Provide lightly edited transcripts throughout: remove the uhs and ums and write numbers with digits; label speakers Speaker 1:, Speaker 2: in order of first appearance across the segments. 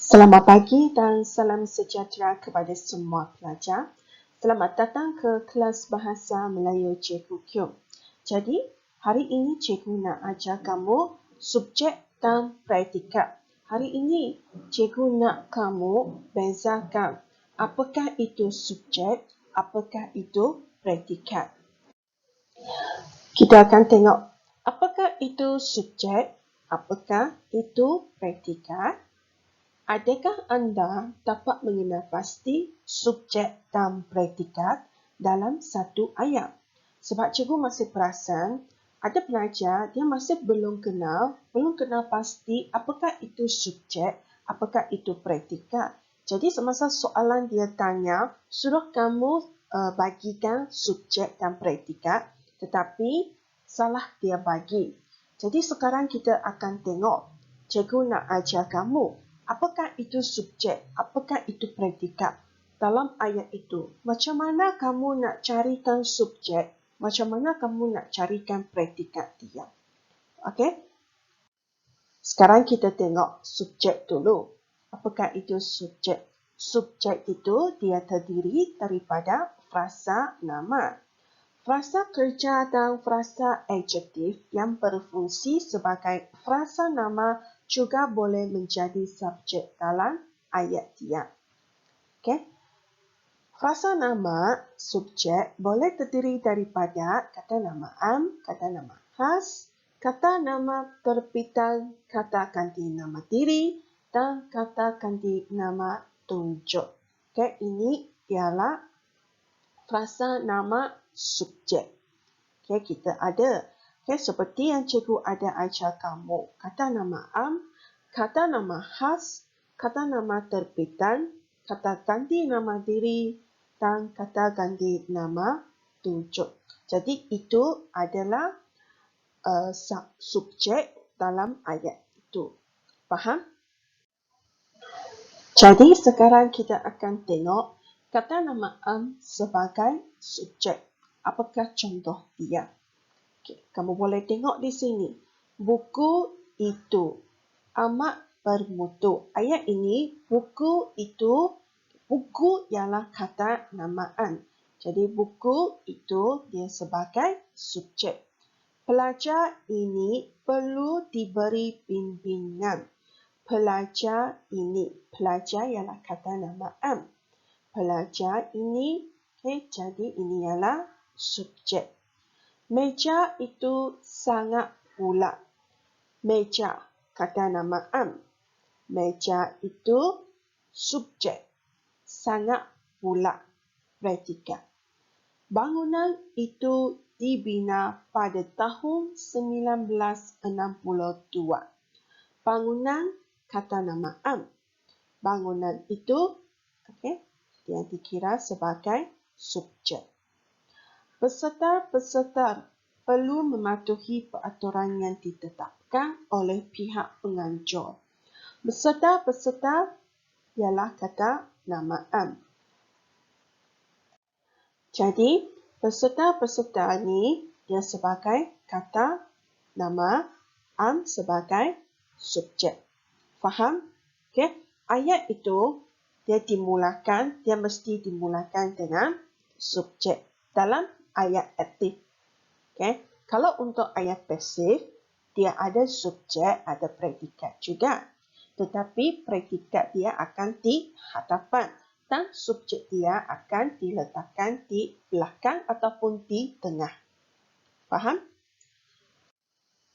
Speaker 1: Selamat pagi dan salam sejahtera kepada semua pelajar. Selamat datang ke kelas Bahasa Melayu Cikgu Kyo. Jadi, hari ini cikgu nak ajar kamu subjek dan predikat. Hari ini cikgu nak kamu bezakan apakah itu subjek, apakah itu predikat. Kita akan tengok apakah itu subjek, apakah itu predikat. Adakah anda dapat mengenal pasti subjek dan predikat dalam satu ayat? Sebab cikgu masih perasan ada pelajar dia masih belum kenal pasti apakah itu subjek, apakah itu predikat. Jadi semasa soalan dia tanya, suruh kamu bagikan subjek dan predikat, tetapi salah dia bagi. Jadi sekarang kita akan tengok, cikgu nak ajar kamu apakah itu subjek, apakah itu predikat dalam ayat itu. Macam mana kamu nak carikan subjek, macam mana kamu nak carikan predikat dia. Okey? Sekarang kita tengok subjek dulu. Apakah itu subjek? Subjek itu dia terdiri daripada frasa nama. Frasa kerja dan frasa adjektif yang berfungsi sebagai frasa nama juga boleh menjadi subjek dalam ayat dia. Okay? Frasa nama, subjek, boleh terdiri daripada kata nama am, kata nama khas, kata nama terbitan, kata ganti nama diri dan kata ganti nama tunjuk. Okay? Ini ialah frasa nama subjek. Okay, kita ada. Okay, seperti yang cikgu ada ajar kamu. Kata nama am, kata nama khas, kata nama terbitan, kata ganti nama diri dan kata ganti nama tunjuk. Jadi itu adalah subjek dalam ayat itu. Faham? Jadi sekarang kita akan tengok kata nama am sebagai subjek. Apakah contoh dia? Okay, kamu boleh tengok di sini. Buku itu amat bermutu. Ayat ini, buku itu, buku ialah kata namaan. Jadi buku itu dia sebagai subjek. Pelajar ini perlu diberi bimbingan. Pelajar ini, pelajar ialah kata namaan. Pelajar ini, okay, jadi ini ialah subjek. Meja itu sangat bulat. Meja, kata nama am. Meja itu subjek. Sangat bulat. Predikat. Bangunan itu dibina pada tahun 1962. Bangunan, kata nama am. Bangunan itu, okay, yang dikira sebagai subjek. Peserta-peserta perlu mematuhi peraturan yang ditetapkan oleh pihak penganjur. Peserta-peserta ialah kata nama am. Jadi, peserta-peserta ni dia sebagai kata nama am sebagai subjek. Faham? Okay? Ayat itu dia mesti dimulakan dengan subjek dalam ayat aktif. Okay? Kalau untuk ayat pasif, dia ada subjek, ada predikat juga. Tetapi predikat dia akan di hadapan dan subjek dia akan diletakkan di belakang ataupun di tengah. Faham?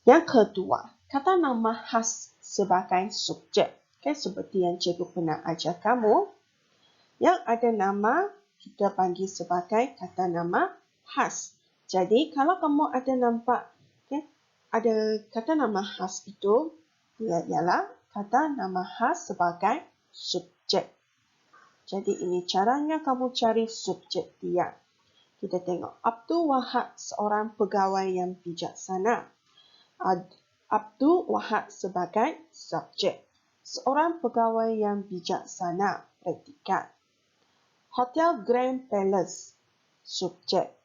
Speaker 1: Yang kedua, kata nama khas sebagai subjek. Okay? Seperti yang cikgu pernah ajar kamu. Yang ada nama, kita panggil sebagai kata nama khas. Jadi, kalau kamu ada nampak, okay, ada kata nama khas itu, dia ialah kata nama khas sebagai subjek. Jadi, ini caranya kamu cari subjek dia. Kita tengok. Abdul Wahab seorang pegawai yang bijaksana. Abdul Wahab sebagai subjek. Seorang pegawai yang bijaksana. Predikat. Hotel Grand Palace. Subjek.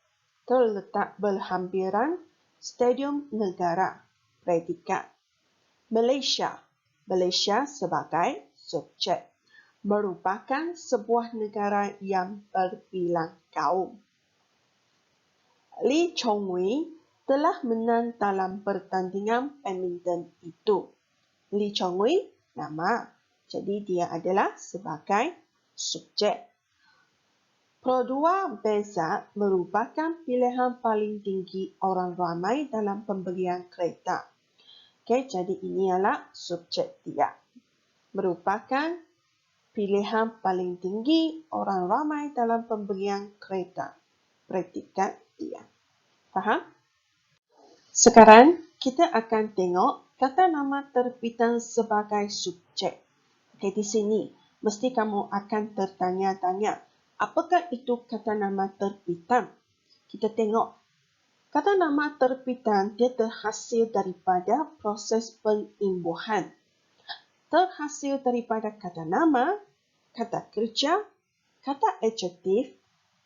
Speaker 1: Terletak berhampiran Stadium Negara. Predikat. Malaysia. Malaysia sebagai subjek. Merupakan sebuah negara yang berbilang kaum. Lee Chong-wei telah menang dalam pertandingan badminton itu. Lee Chong-wei nama, jadi dia adalah sebagai subjek. Produa Bezat merupakan pilihan paling tinggi orang ramai dalam pembelian kereta. Okey, jadi ini adalah subjek dia. Merupakan pilihan paling tinggi orang ramai dalam pembelian kereta. Predikat dia. Faham? Sekarang kita akan tengok kata nama terbitan sebagai subjek. Okey, di sini mesti kamu akan tertanya-tanya, apakah itu kata nama terbitan? Kita tengok. Kata nama terbitan dia terhasil daripada proses pengimbuhan. Terhasil daripada kata nama, kata kerja, kata adjektif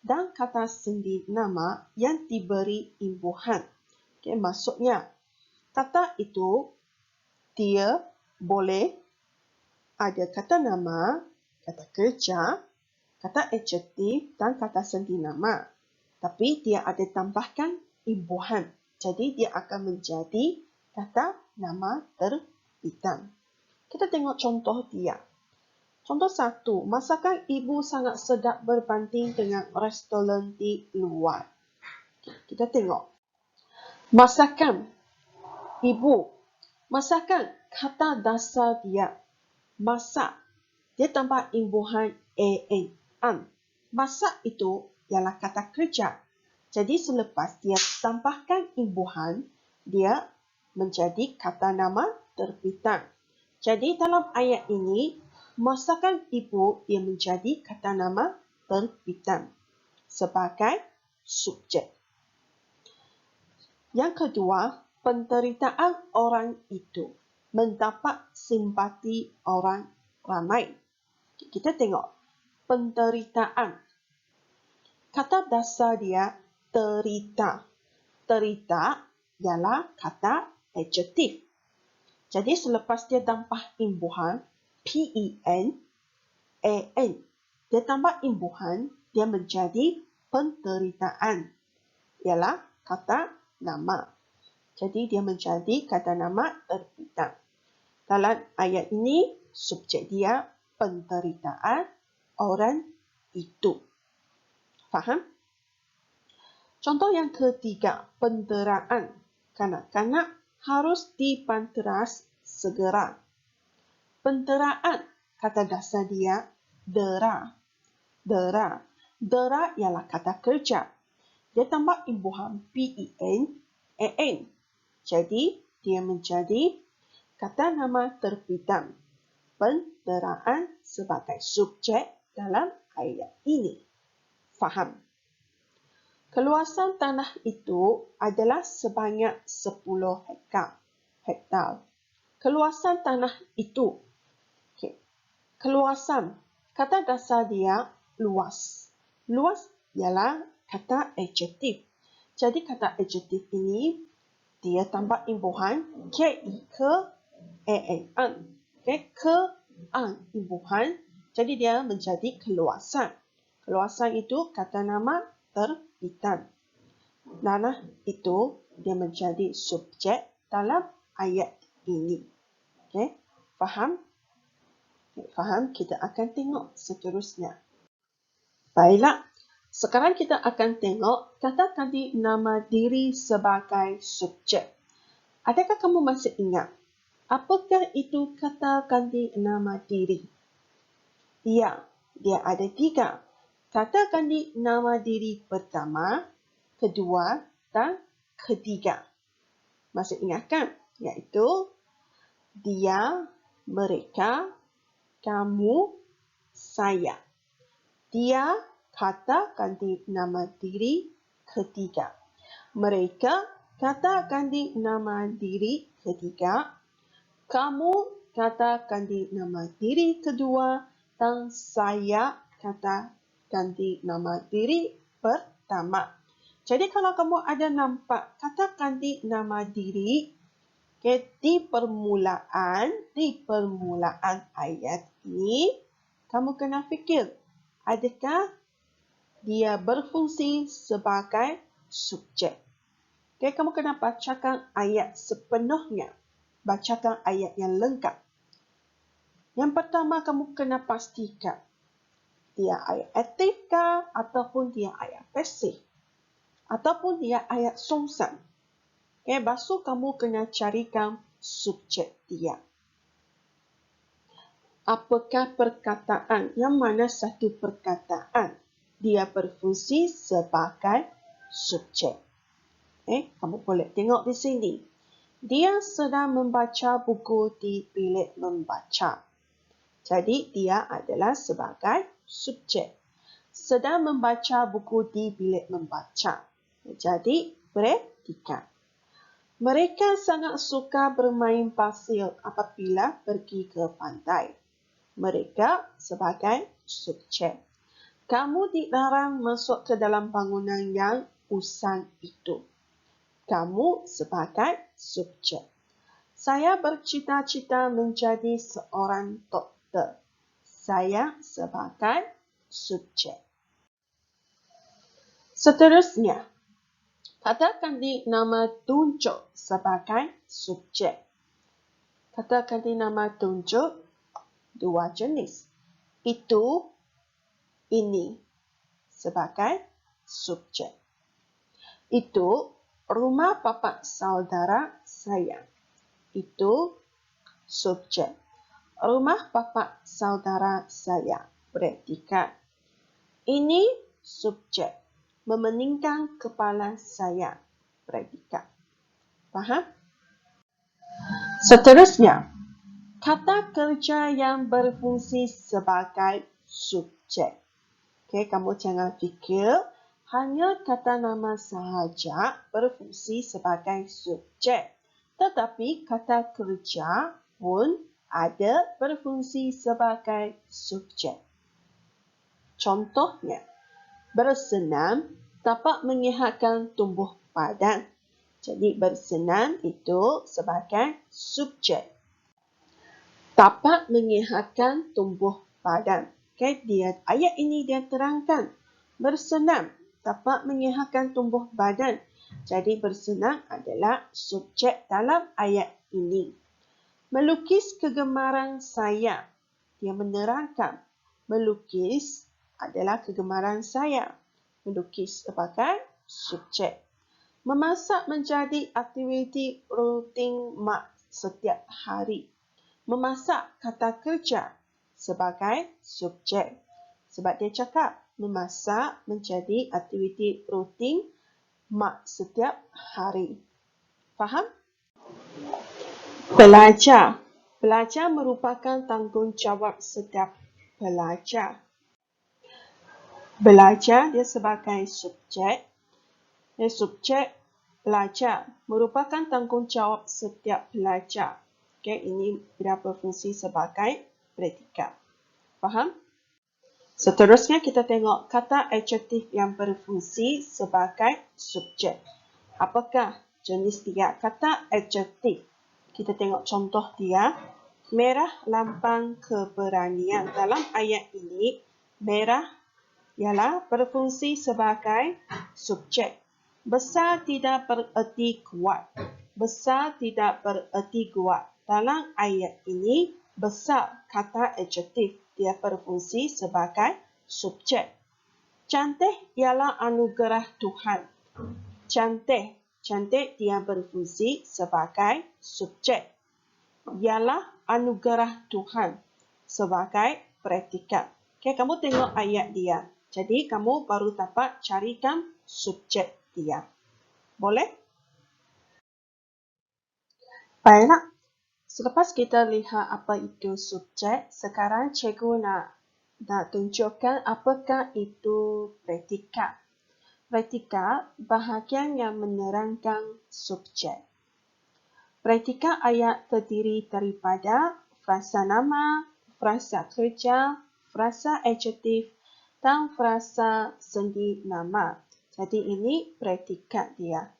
Speaker 1: dan kata sendi nama yang diberi imbuhan. Okay, maksudnya, kata itu dia boleh ada kata nama, kata kerja, kata adjektif dan kata sendi nama. Tapi dia ada tambahkan imbuhan. Jadi dia akan menjadi kata nama terbitan. Kita tengok contoh dia. Contoh 1. Masakan ibu sangat sedap berbanding dengan restoran di luar. Kita tengok. Masakan ibu. Masakan kata dasar dia. Masak. Dia tambah imbuhan an. Masak itu ialah kata kerja. Jadi selepas dia tambahkan imbuhan, dia menjadi kata nama terbitan. Jadi dalam ayat ini, masakan ibu dia menjadi kata nama terbitan sebagai subjek. Yang kedua, penderitaan orang itu mendapat simpati orang ramai. Kita tengok penderitaan. Kata dasar dia terita. Terita ialah kata adjektif. Jadi selepas dia tambah imbuhan pen, an, dia tambah imbuhan, dia menjadi penderitaan. Ialah kata nama. Jadi dia menjadi kata nama terbitan. Dalam ayat ini, subjek dia penderitaan orang itu. Faham? Contoh yang ketiga, penderaan. Kanak-kanak harus dipanteras segera. Penderaan, kata dasar dia, dera. Dera. Dera ialah kata kerja. Dia tambah imbuhan pen, an. Jadi, dia menjadi kata nama terbitan. Penderaan sebagai subjek dalam ayat ini. Faham? Keluasan tanah itu adalah sebanyak 10 hektar. Keluasan tanah itu. Okay. Keluasan. Kata dasar dia luas. Luas ialah kata adjektif. Jadi kata adjektif ini dia tambah imbuhan an. Okay. Ke-an imbuhan. Jadi dia menjadi keluasan. Keluasan itu kata nama terbitan. Tanah itu dia menjadi subjek dalam ayat ini. Okay? Faham? Okay, faham? Kita akan tengok seterusnya. Baiklah. Sekarang kita akan tengok kata ganti nama diri sebagai subjek. Adakah kamu masih ingat? Apakah itu kata ganti nama diri? Ya, dia ada 3. Kata ganti nama diri pertama, kedua dan ketiga. Masih ingat kan? Iaitu dia, mereka, kamu, saya. Dia kata ganti nama diri ketiga. Mereka kata ganti nama diri ketiga. Kamu kata ganti nama diri kedua. Dan saya kata ganti nama diri pertama. Jadi kalau kamu ada nampak kata ganti nama diri Okay, di permulaan ayat ini, kamu kena fikir, adakah dia berfungsi sebagai subjek? Okay, kamu kena bacakan ayat sepenuhnya. Bacakan ayat yang lengkap. Yang pertama, kamu kena pastikan dia ayat aktif kah, ataupun dia ayat pasif, ataupun dia ayat songsan. Okay, lepas tu kamu kena carikan subjek dia. Apakah perkataan, yang mana satu perkataan dia berfungsi sebagai subjek? Kamu boleh tengok di sini. Dia sedang membaca buku di bilik membaca. Jadi, dia adalah sebagai subjek. Sedang membaca buku di bilik membaca. Jadi, predikat. Mereka sangat suka bermain pasir apabila pergi ke pantai. Mereka sebagai subjek. Kamu dilarang masuk ke dalam bangunan yang usang itu. Kamu sebagai subjek. Saya bercita-cita menjadi seorang doktor. Saya sebagai subjek. Seterusnya, katakan di nama tunjuk sebagai subjek. Katakan di nama tunjuk dua jenis. Itu, ini sebagai subjek. Itu rumah bapa saudara saya. Itu subjek. Rumah bapa saudara saya. Predikat. Ini subjek. Memeningkan kepala saya. Predikat. Faham? Seterusnya, kata kerja yang berfungsi sebagai subjek. Okay, kamu jangan fikir hanya kata nama sahaja berfungsi sebagai subjek. Tetapi kata kerja pun ada berfungsi sebagai subjek. Contohnya, bersenam dapat menyihatkan tubuh badan. Jadi bersenam itu sebagai subjek. Dapat menyihatkan tubuh badan. Okay, ayat ini dia terangkan. Bersenam dapat menyihatkan tubuh badan. Jadi bersenam adalah subjek dalam ayat ini. Melukis kegemaran saya. Dia menerangkan. Melukis adalah kegemaran saya. Melukis sebagai subjek. Memasak menjadi aktiviti rutin mak setiap hari. Memasak kata kerja sebagai subjek. Sebab dia cakap memasak menjadi aktiviti rutin mak setiap hari. Faham? Belajar. Belajar merupakan tanggungjawab setiap pelajar. Belajar dia sebagai subjek. Subjek belajar merupakan tanggungjawab setiap pelajar. Okay, ini dia berfungsi sebagai predikat. Faham? Seterusnya kita tengok kata adjektif yang berfungsi sebagai subjek. Apakah jenis dia? Kata adjektif. Kita tengok contoh dia. Merah lambang keberanian. Dalam ayat ini, merah ialah berfungsi sebagai subjek. Besar tidak bererti kuat. Besar tidak bererti kuat. Dalam ayat ini, besar kata adjektif. Dia berfungsi sebagai subjek. Cantik ialah anugerah Tuhan. Cantik dia berfungsi sebagai subjek. Ialah anugerah Tuhan sebagai predikat. Okay, kamu tengok ayat dia. Jadi, kamu baru dapat carikan subjek dia. Boleh? Baiklah. Selepas kita lihat apa itu subjek, sekarang cikgu nak tunjukkan apakah itu predikat. Predikat bahagian yang menerangkan subjek. Predikat ayat terdiri daripada frasa nama, frasa kerja, frasa adjektif, dan frasa sendi nama. Jadi ini predikat dia.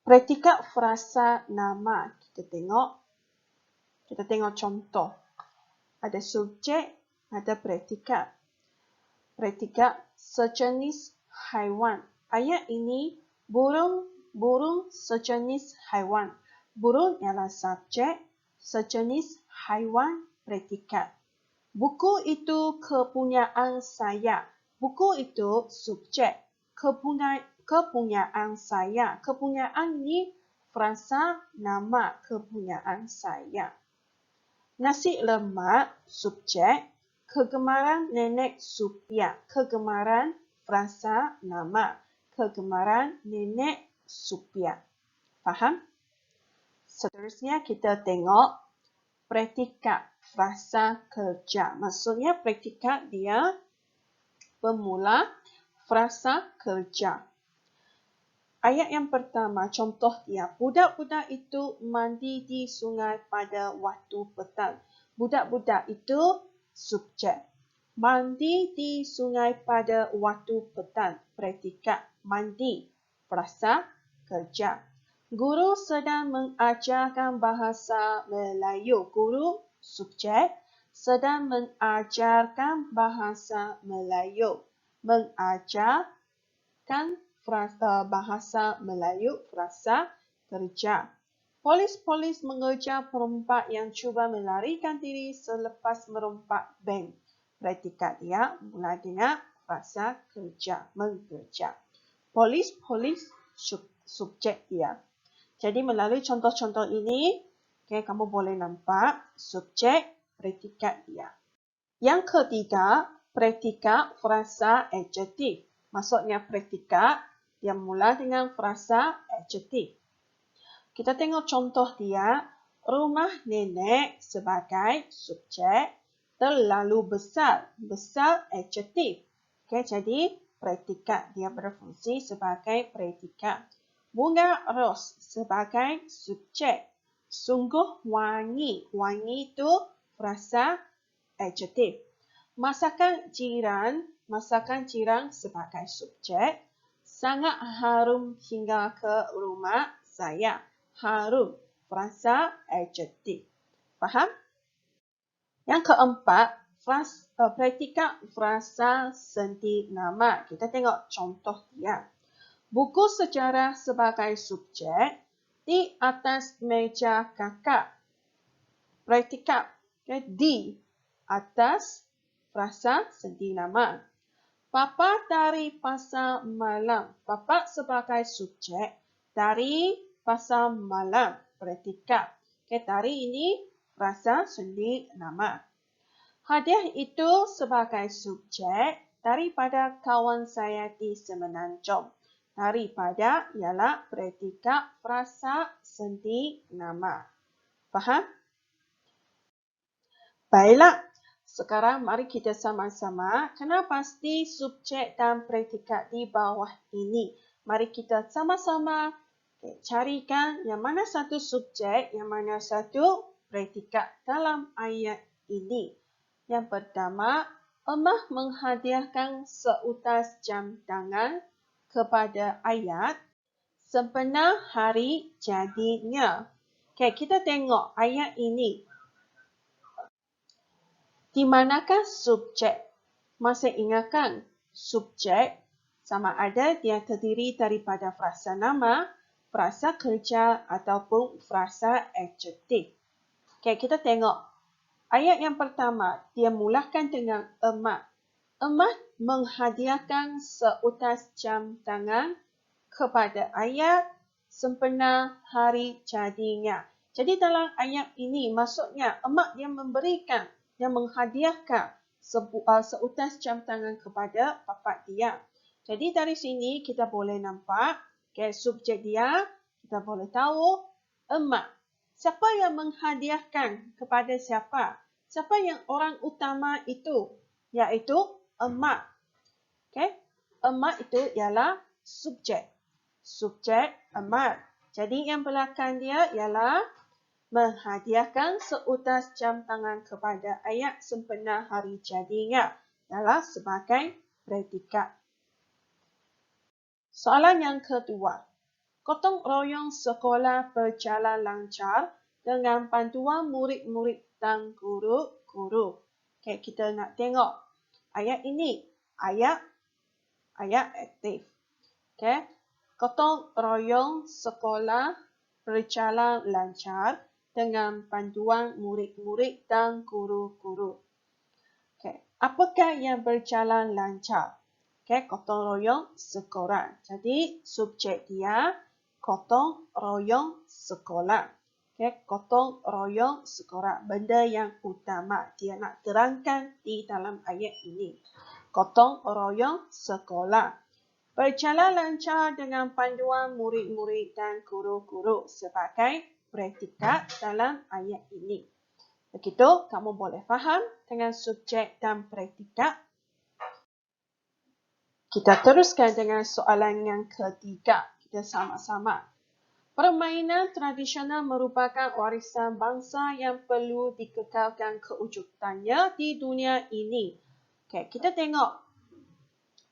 Speaker 1: Predikat frasa nama. Kita tengok contoh. Ada subjek, ada predikat. Predikat sejenis haiwan. Ayat ini burung sejenis haiwan. Burung ialah subjek, sejenis haiwan predikat. Buku itu kepunyaan saya. Buku itu subjek. Kepunyaan saya. Kepunyaan ini frasa nama kepunyaan saya. Nasi lemak subjek. Kegemaran nenek Supia. Kegemaran frasa nama. Kegemaran nenek Supia. Faham? Seterusnya kita tengok predikat frasa kerja. Maksudnya predikat dia pemula frasa kerja. Ayat yang pertama, contoh dia. Budak-budak itu mandi di sungai pada waktu petang. Budak-budak itu subjek. Mandi di sungai pada waktu petang. Predikat mandi. Frasa kerja. Guru sedang mengajarkan bahasa Melayu. Guru subjek sedang mengajarkan bahasa Melayu. Mengajarkan bahasa Melayu, frasa kerja. Polis-polis mengejar perompak yang cuba melarikan diri selepas merompak bank. Predikat dia mula dengan frasa kerja, mengerja. Polis-polis subjek dia. Jadi melalui contoh-contoh ini, kamu boleh nampak subjek predikat dia. Yang ketiga, predikat frasa adjektif. Maksudnya predikat dia mula dengan frasa adjektif. Kita tengok contoh dia. Rumah nenek sebagai subjek terlalu besar. Besar adjektif. Jadi predikat dia berfungsi sebagai predikat. Bunga ros sebagai subjek. Sungguh wangi. Wangi itu frasa adjektif. Masakan jiran sebagai subjek. Sangat harum hingga ke rumah saya. Harum, frasa adjektif. Faham? Yang keempat, predikat frasa senti nama. Kita tengok contoh dia. Buku sejarah sebagai subjek di atas meja kakak. Predikat di atas frasa senti nama. Papa tari pasar malam. Papa sebagai subjek, tari pasar malam. Predikat. Tari ini frasa senti nama. Hadiah itu sebagai subjek, daripada kawan saya di Semenanjung. Daripada ialah predikat frasa senti nama. Faham? Baiklah. Sekarang mari kita sama-sama kena pasti subjek dan predikat di bawah ini. Mari kita sama-sama carikan yang mana satu subjek, yang mana satu predikat dalam ayat ini. Yang pertama, Emah menghadiahkan seutas jam tangan kepada ayat sempena hari jadinya. Kita tengok ayat ini. Di manakah subjek? Masih ingatkan, subjek sama ada dia terdiri daripada frasa nama, frasa kerja ataupun frasa adjektif. Kita tengok ayat yang pertama, dia mulakan dengan emak. Emak menghadiahkan seutas jam tangan kepada ayat sempena hari jadinya. Jadi dalam ayat ini maksudnya emak yang memberikan, yang menghadiahkan seutas jam tangan kepada bapa dia. Jadi dari sini kita boleh nampak subjek dia, kita boleh tahu emak. Siapa yang menghadiahkan kepada siapa? Siapa yang orang utama itu? Iaitu emak. Emak itu ialah subjek. Subjek emak. Jadi yang belakang dia ialah menghadiahkan seutas jam tangan kepada ayat sempena hari jadinya. Ialah sebagai predikat. Soalan yang kedua. Gotong royong sekolah berjalan lancar dengan bantuan murid-murid dan guru-guru. Okay, kita nak tengok ayat ini. Ayat aktif. Okay. Gotong royong sekolah berjalan lancar dengan bantuan murid-murid dan guru-guru. Okay. Apakah yang berjalan lancar? Okay, gotong royong sekolah. Jadi, subjek dia gotong royong sekolah. Okay, gotong royong sekolah. Benda yang utama dia nak terangkan di dalam ayat ini. Gotong royong sekolah. Berjalan lancar dengan panduan murid-murid dan guru-guru sebagai predikat dalam ayat ini. Begitu, kamu boleh faham dengan subjek dan predikat. Kita teruskan dengan soalan yang ketiga. Kita sama-sama. Permainan tradisional merupakan warisan bangsa yang perlu dikekalkan kewujudannya di dunia ini. Okay, kita tengok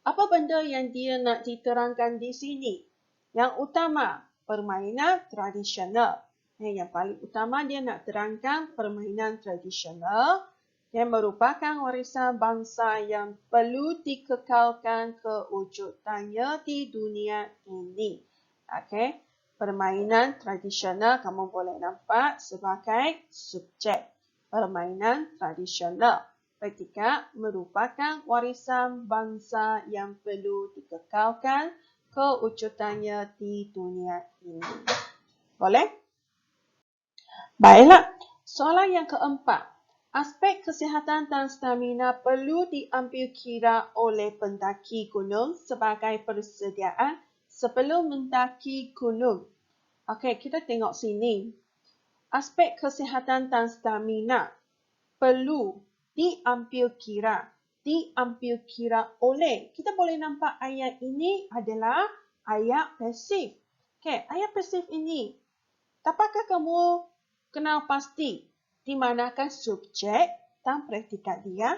Speaker 1: apa benda yang dia nak diterangkan di sini. Yang utama, permainan tradisional. Yang paling utama dia nak terangkan permainan tradisional yang merupakan warisan bangsa yang perlu dikekalkan kewujudannya di dunia ini. Okey, permainan tradisional kamu boleh nampak sebagai subjek. Permainan tradisional. Predikat merupakan warisan bangsa yang perlu dikekalkan kewujudannya di dunia ini. Boleh? Baiklah, soalan yang keempat. Aspek kesihatan dan stamina perlu diambil kira oleh pendaki gunung sebagai persediaan sebelum mendaki gunung. Okey, kita tengok sini. Aspek kesihatan dan stamina perlu diambil kira. Diambil kira oleh. Kita boleh nampak ayat ini adalah ayat pasif. Okey, ayat pasif ini. Dapatkah kamu kenal pasti di manakah subjek dan predikat dia?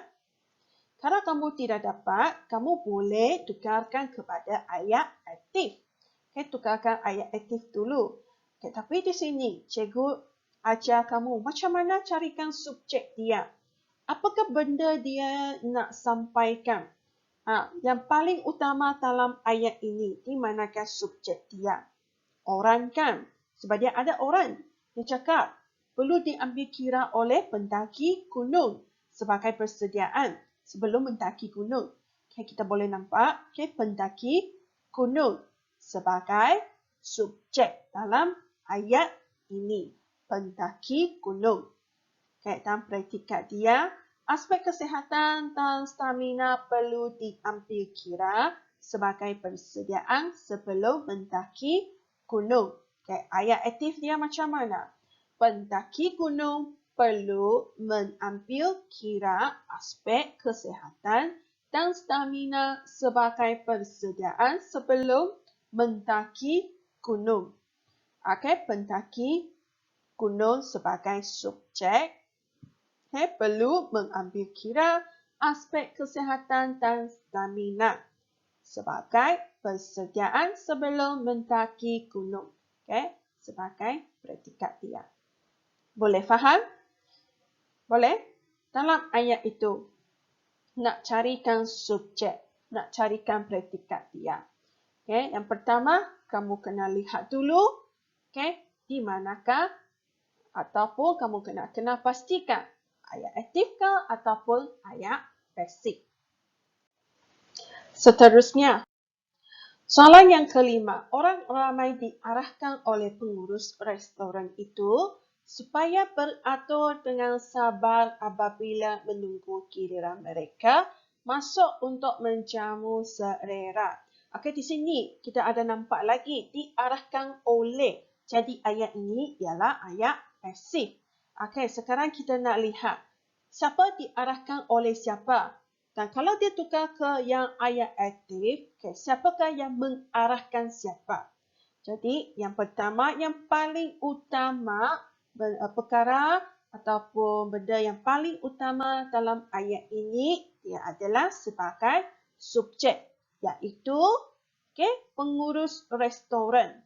Speaker 1: Kalau kamu tidak dapat, kamu boleh tukarkan kepada ayat aktif. Okay, tukarkan ayat aktif dulu. Okay, tapi di sini, cikgu ajar kamu macam mana carikan subjek dia. Apakah benda dia nak sampaikan? Yang paling utama dalam ayat ini, di manakah subjek dia? Orang kan? Sebab dia ada orang. Dia cakap, perlu diambil kira oleh pendaki gunung sebagai persediaan sebelum mendaki gunung. Okay, kita boleh nampak pendaki gunung sebagai subjek dalam ayat ini. Pendaki gunung. Okay, dan predikat dia, aspek kesihatan dan stamina perlu diambil kira sebagai persediaan sebelum mendaki gunung. Okay, ayat aktif dia macam mana? Pendaki gunung perlu mengambil kira aspek kesihatan dan stamina sebagai persediaan sebelum mendaki gunung. Okay, pendaki gunung sebagai subjek perlu mengambil kira aspek kesihatan dan stamina sebagai persediaan sebelum mendaki gunung. Okay, sebagai predikat dia. Boleh faham? Boleh? Dalam ayat itu, nak carikan subjek, nak carikan predikat dia. Okay, yang pertama, kamu kena lihat dulu, okay, di manakah ataupun kamu kena pastikan ayat aktifkah ataupun ayat pasif. Seterusnya, soalan yang kelima, orang ramai diarahkan oleh pengurus restoran itu supaya beratur dengan sabar apabila menunggu giliran mereka masuk untuk menjamu selera. Okey, di sini kita ada nampak lagi diarahkan oleh. Jadi ayat ini ialah ayat pasif. Okey, sekarang kita nak lihat siapa diarahkan oleh siapa. Dan kalau dia tukar ke yang ayat aktif, okay, siapakah yang mengarahkan siapa? Jadi yang pertama, yang paling utama perkara ataupun benda yang paling utama dalam ayat ini dia adalah sebagai subjek, iaitu pengurus restoran.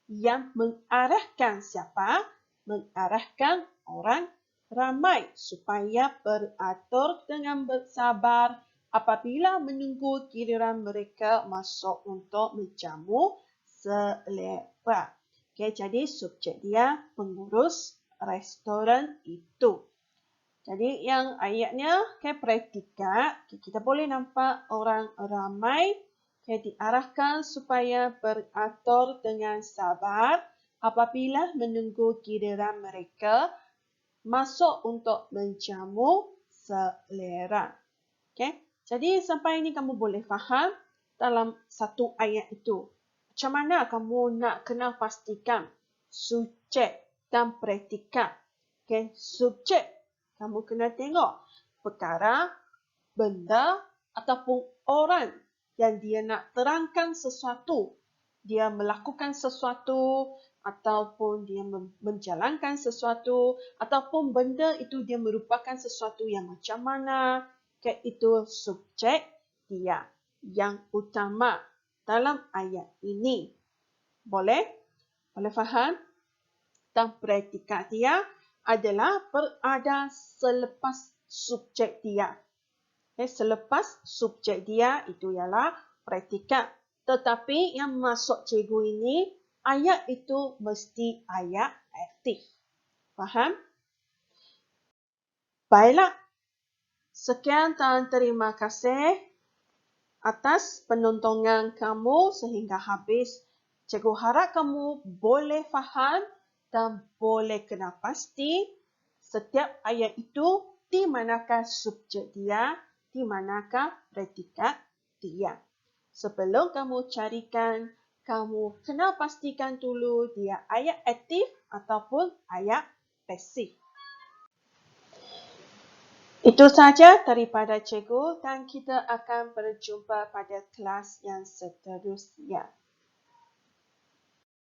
Speaker 1: yang mengarahkan siapa? Mengarahkan orang ramai supaya beratur dengan bersabar apabila menunggu giliran mereka masuk untuk menjamu selera. Okay, jadi subjek dia pengurus restoran itu. Jadi yang ayatnya predikat, kita boleh nampak orang ramai diarahkan supaya beratur dengan sabar apabila menunggu giliran mereka masuk untuk menjamu selera. Okay? Jadi sampai ini kamu boleh faham dalam satu ayat itu. Macam mana kamu nak kena pastikan subjek dan predikat. Okay? Subjek, kamu kena tengok perkara, benda ataupun orang yang dia nak terangkan sesuatu. Dia melakukan sesuatu ataupun dia menjalankan sesuatu ataupun benda itu dia merupakan sesuatu yang macam mana. Okay, itu subjek dia yang utama dalam ayat ini. Boleh? Boleh faham? Dan predikat dia adalah berada selepas subjek dia. Okay, selepas subjek dia itu ialah predikat. Tetapi yang masuk cikgu ini, ayat itu mesti ayat aktif. Faham? Baiklah. Sekian dan terima kasih atas penontonan kamu sehingga habis. Cikgu harap kamu boleh faham dan boleh kena pasti setiap ayat itu di manakah subjek dia, di manakah predikat dia. Sebelum kamu carikan, kamu kena pastikan dulu dia ayat aktif ataupun ayat pasif. Itu saja daripada cikgu dan kita akan berjumpa pada kelas yang seterusnya.